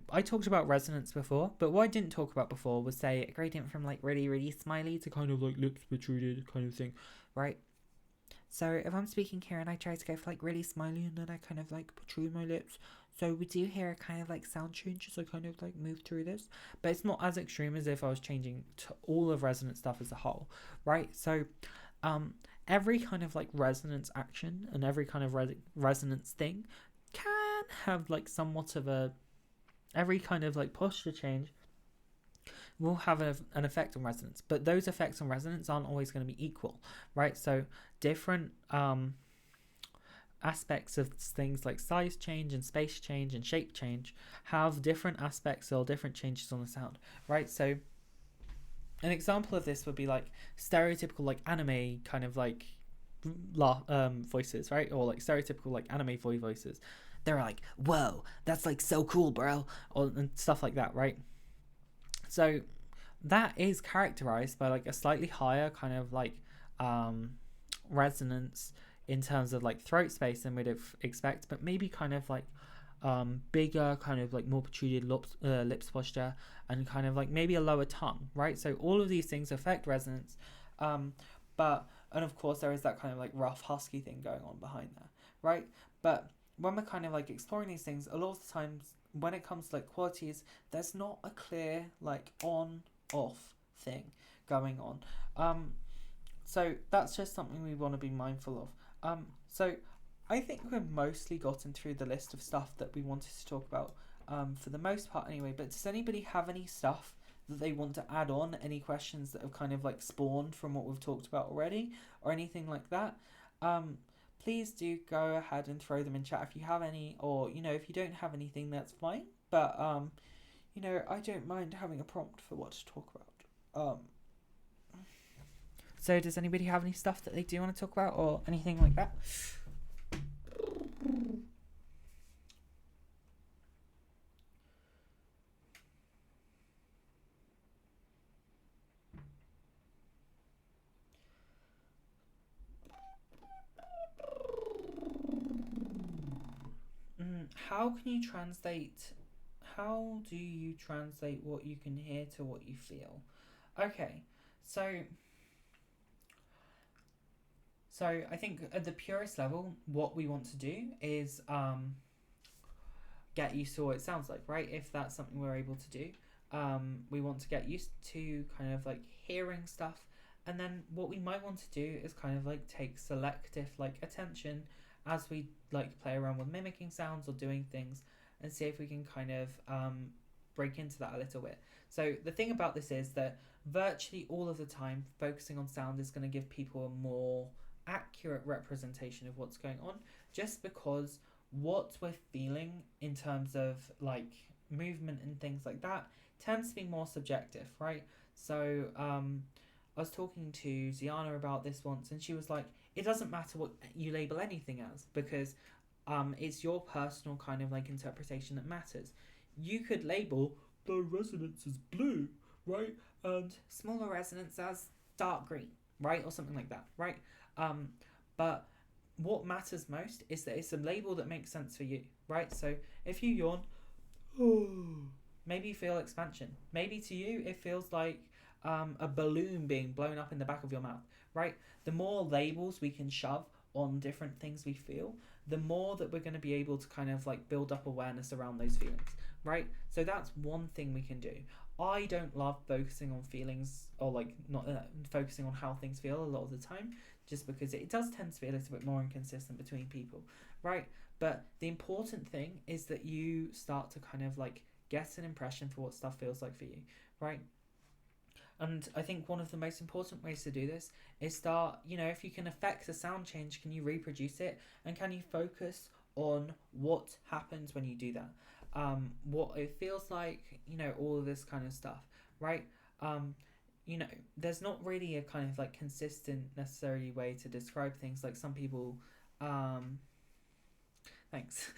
I talked about resonance before, but what I didn't talk about before was, say, a gradient from like really, really smiley to kind of like lips protruded kind of thing, right? So if I'm speaking here and I try to go for like really smiley and then I kind of like protrude my lips, so we do hear a kind of like sound change as I kind of like move through this, but it's not as extreme as if I was changing to all of resonance stuff as a whole, right? So every kind of like resonance action and every kind of resonance thing can have like somewhat of every kind of like posture change will have an effect on resonance, but those effects on resonance aren't always going to be equal, right? So different aspects of things like size change and space change and shape change have different aspects or different changes on the sound, right? So an example of this would be like stereotypical like anime kind of like voices, right? Or like stereotypical like anime voices. They're like, whoa, that's like so cool, bro, and stuff like that, right? So that is characterized by like a slightly higher kind of like resonance in terms of like throat space than we'd expect, but maybe kind of like bigger kind of like more protruded lips posture, and kind of like maybe a lower tongue, right? So all of these things affect resonance, and of course there is that kind of like rough husky thing going on behind there, right? But when we're kind of like exploring these things, a lot of the times when it comes to like qualities, there's not a clear like on off thing going on. So that's just something we want to be mindful of. So I think we've mostly gotten through the list of stuff that we wanted to talk about, for the most part anyway. But does anybody have any stuff that they want to add on? Any questions that have kind of like spawned from what we've talked about already, or anything like that? Please do go ahead and throw them in chat if you have any, or if you don't have anything, that's fine. But I don't mind having a prompt for what to talk about. So does anybody have any stuff that they do want to talk about or anything like that? How do you translate what you can hear to what you feel? Okay, so I think at the purest level, what we want to do is get used to what it sounds like, right? If that's something we're able to do, we want to get used to kind of like hearing stuff, and then what we might want to do is kind of like take selective like attention as we like play around with mimicking sounds or doing things, and see if we can kind of break into that a little bit. So the thing about this is that virtually all of the time, focusing on sound is going to give people a more accurate representation of what's going on, just because what we're feeling in terms of like movement and things like that tends to be more subjective, right? So I was talking to Ziana about this once, and she was like, it doesn't matter what you label anything as, because it's your personal kind of like interpretation that matters. You could label The resonance is blue, right? And smaller resonance as dark green, right? Or something like that, right? But what matters most is that it's a label that makes sense for you, right? So if you yawn, maybe you feel expansion. Maybe to you it feels like a balloon being blown up in the back of your mouth, right? The more labels we can shove on different things we feel, the more that we're going to be able to kind of like build up awareness around those feelings, right? So that's one thing we can do. I don't love focusing on feelings, or like not focusing on how things feel a lot of the time, just because it does tend to be a little bit more inconsistent between people, right? But the important thing is that you start to kind of like get an impression for what stuff feels like for you, right? And I think one of the most important ways to do this is start, if you can affect the sound change, can you reproduce it? And can you focus on what happens when you do that? What it feels like, all of this kind of stuff, right? Um, there's not really a kind of like consistent necessarily way to describe things. Like some people, um, thanks.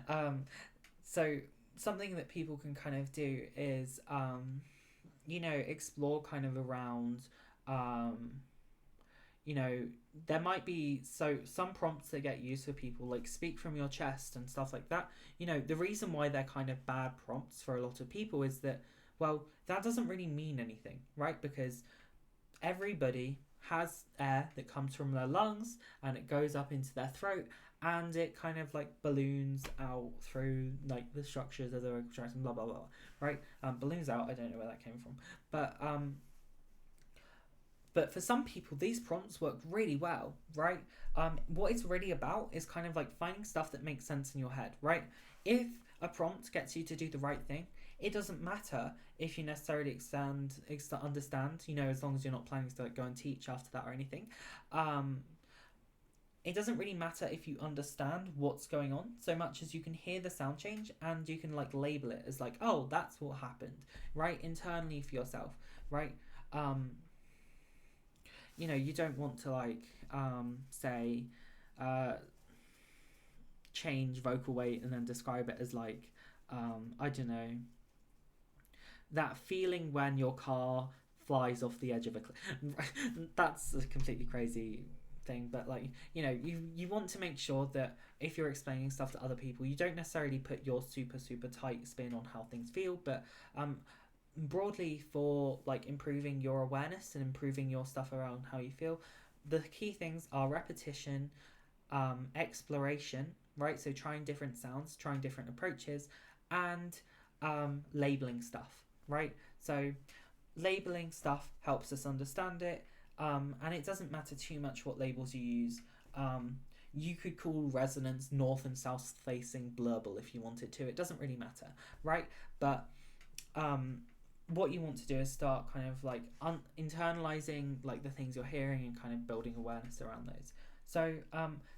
um, so something that people can kind of do is, explore kind of around, um, you know, there might be some prompts that get used for people like speak from your chest and stuff like that. The reason why they're kind of bad prompts for a lot of people is that, well, that doesn't really mean anything, right? Because everybody has air that comes from their lungs and it goes up into their throat and it kind of like balloons out through like the structures of the vocal tracts and blah blah blah, right? Balloons out, I don't know where that came from, but for some people these prompts work really well, right? What it's really about is kind of like finding stuff that makes sense in your head, right? If a prompt gets you to do the right thing, it doesn't matter if you necessarily understand, as long as you're not planning to like go and teach after that or anything. It doesn't really matter if you understand what's going on so much as you can hear the sound change and you can like label it as like, oh, that's what happened, right? Internally for yourself, right? You don't want to like say change vocal weight and then describe it as like I don't know, that feeling when your car flies off the edge of a cliff. That's a completely crazy thing, but like, you want to make sure that if you're explaining stuff to other people, you don't necessarily put your super super tight spin on how things feel, but broadly for like improving your awareness and improving your stuff around how you feel, the key things are repetition, exploration, right? So trying different sounds, trying different approaches, and labeling stuff, right? So labeling stuff helps us understand it, and it doesn't matter too much what labels you use. You could call resonance north and south facing blurble if you wanted to. It doesn't really matter, right? But what you want to do is start kind of like internalizing like the things you're hearing and kind of building awareness around those. So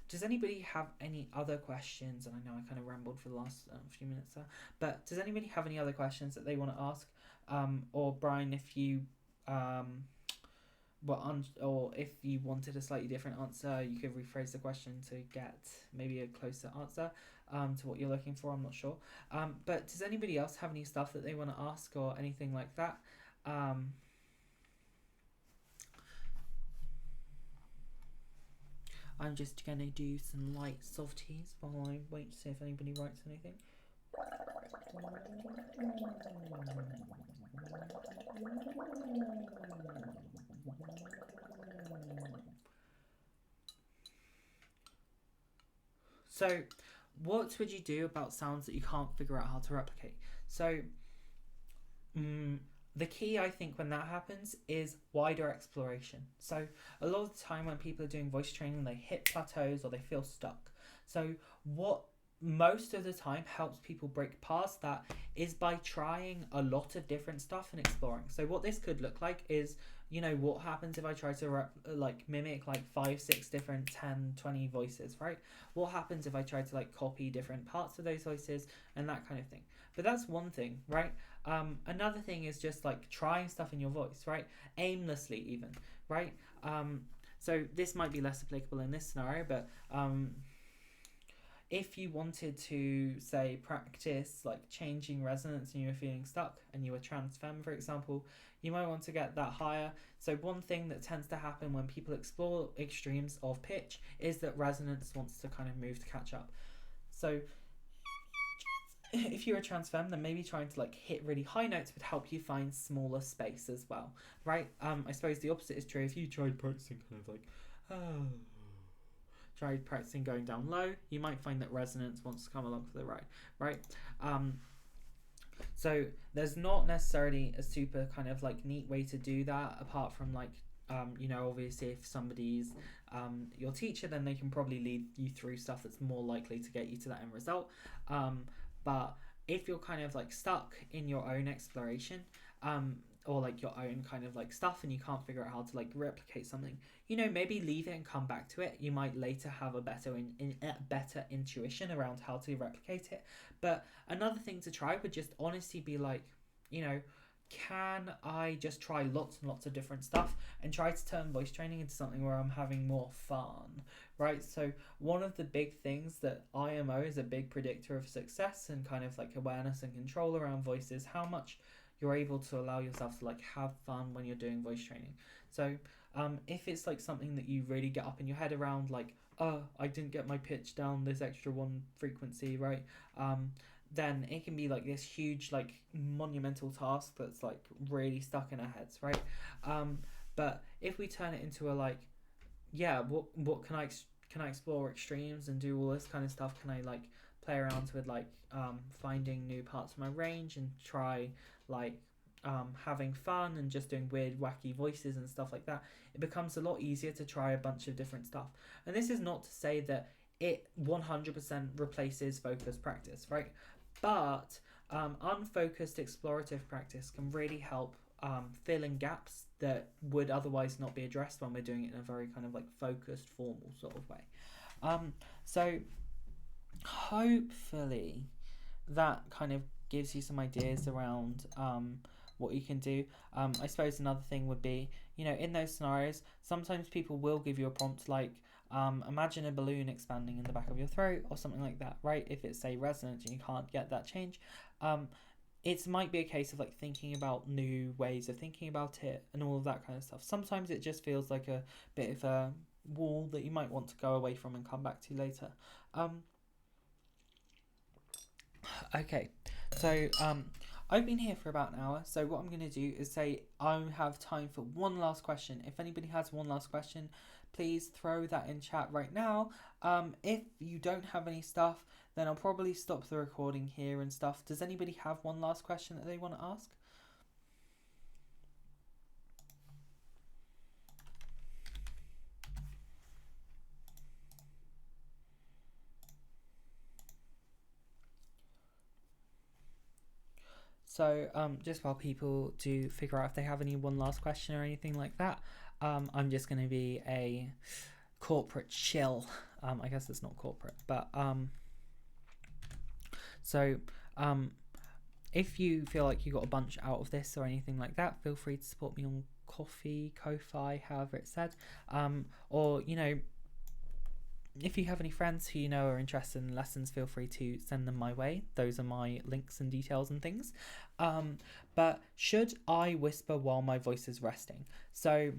does anybody have any other questions? And I know I kind of rambled for the last few minutes there, but does anybody have any other questions that they want to ask? Or Brian, if you or if you wanted a slightly different answer, you could rephrase the question to get maybe a closer answer to what you're looking for. I'm not sure. But does anybody else have any stuff that they want to ask or anything like that? I'm just going to do some light softies while I wait to see if anybody writes anything. So, what would you do about sounds that you can't figure out how to replicate? So, the key, I think, when that happens is wider exploration. So, a lot of the time when people are doing voice training, they hit plateaus or they feel stuck. So, what most of the time helps people break past that is by trying a lot of different stuff and exploring. So, what this could look like is, what happens if I try to mimic like 5, 6 different 10, 20 voices, right? What happens if I try to like copy different parts of those voices and that kind of thing? But that's one thing, right? Another thing is just like trying stuff in your voice, right? Aimlessly even, right? So this might be less applicable in this scenario, but if you wanted to, say, practice like changing resonance and you were feeling stuck and you were transfem, for example, you might want to get that higher. So one thing that tends to happen when people explore extremes of pitch is that resonance wants to kind of move to catch up. So if you're a transfem, then maybe trying to like hit really high notes would help you find smaller space as well, right? I suppose the opposite is true. If you tried practicing kind of like tried practicing going down low, you might find that resonance wants to come along for the ride, right? So there's not necessarily a super kind of like neat way to do that apart from like obviously if somebody's your teacher, then they can probably lead you through stuff that's more likely to get you to that end result. But if you're kind of like stuck in your own exploration, or like your own kind of like stuff, and you can't figure out how to like replicate something, you know, maybe leave it and come back to it. You might later have a better better intuition around how to replicate it. But another thing to try would just honestly be like, you know, can I just try lots and lots of different stuff and try to turn voice training into something where I'm having more fun, right? So one of the big things that IMO is a big predictor of success and kind of like awareness and control around voice is how much you're able to allow yourself to like have fun when you're doing voice training. So if it's like something that you really get up in your head around, like, oh, I didn't get my pitch down this extra one frequency, right? Then it can be like this huge like monumental task that's like really stuck in our heads, right? But if we turn it into a like, yeah, what can I explore extremes and do all this kind of stuff? Can I like play around with like finding new parts of my range and try like having fun and just doing weird wacky voices and stuff like that? It becomes a lot easier to try a bunch of different stuff. And this is not to say that it 100% replaces focused practice, right? But unfocused explorative practice can really help fill in gaps that would otherwise not be addressed when we're doing it in a very kind of like focused, formal sort of way. So hopefully that kind of gives you some ideas around what you can do. I suppose another thing would be, you know, in those scenarios, sometimes people will give you a prompt like, imagine a balloon expanding in the back of your throat or something like that, right? If it's say resonant and you can't get that change, it might be a case of like thinking about new ways of thinking about it and all of that kind of stuff. Sometimes it just feels like a bit of a wall that you might want to go away from and come back to later. Okay, so I've been here for about an hour, so what I'm going to do is say I have time for one last question. If anybody has one last question, please throw that in chat right now. If you don't have any stuff, then I'll probably stop the recording here and stuff. Does anybody have one last question that they want to ask? So just while people do figure out if they have any one last question or anything like that, I'm just going to be a corporate shill. I guess it's not corporate, but so if you feel like you got a bunch out of this or anything like that, feel free to support me on Ko-fi, however it's said, or you know, if you have any friends who you know are interested in lessons, feel free to send them my way. Those are my links and details and things. But should I whisper while my voice is resting? So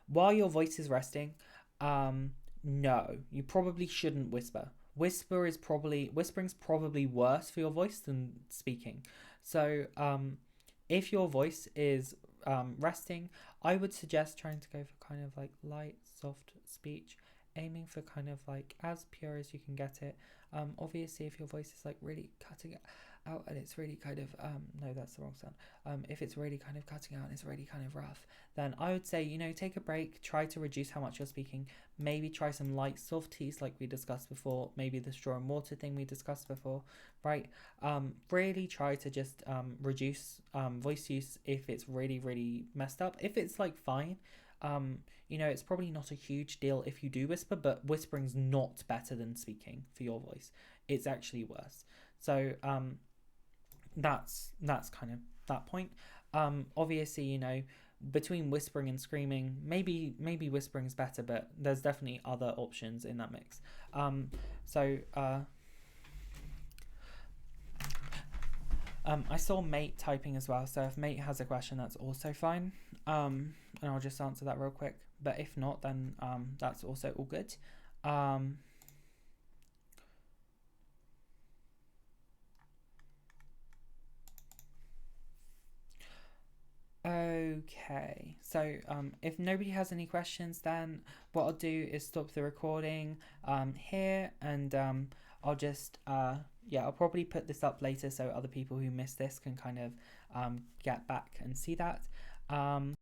while your voice is resting, no, you probably shouldn't whisper. Whispering's probably worse for your voice than speaking. So if your voice is resting, I would suggest trying to go for kind of like light, soft speech, aiming for kind of like as pure as you can get it. Obviously, if your voice is like really cutting out and it's really kind of no, that's the wrong sound. If it's really kind of cutting out and it's really kind of rough, then I would say, you know, take a break, try to reduce how much you're speaking, maybe try some light soft teas like we discussed before, maybe the straw and water thing we discussed before, right? Really try to just reduce voice use if it's really, really messed up. If it's like fine, you know, it's probably not a huge deal if you do whisper, but whispering's not better than speaking for your voice. It's actually worse. So that's kind of that point. Obviously, you know, between whispering and screaming, maybe whispering's better, but there's definitely other options in that mix. I saw Mate typing as well, so if Mate has a question, that's also fine. And I'll just answer that real quick. But if not, then that's also all good. Okay, so if nobody has any questions, then what I'll do is stop the recording here, and I'll just I'll probably put this up later so other people who missed this can kind of get back and see that.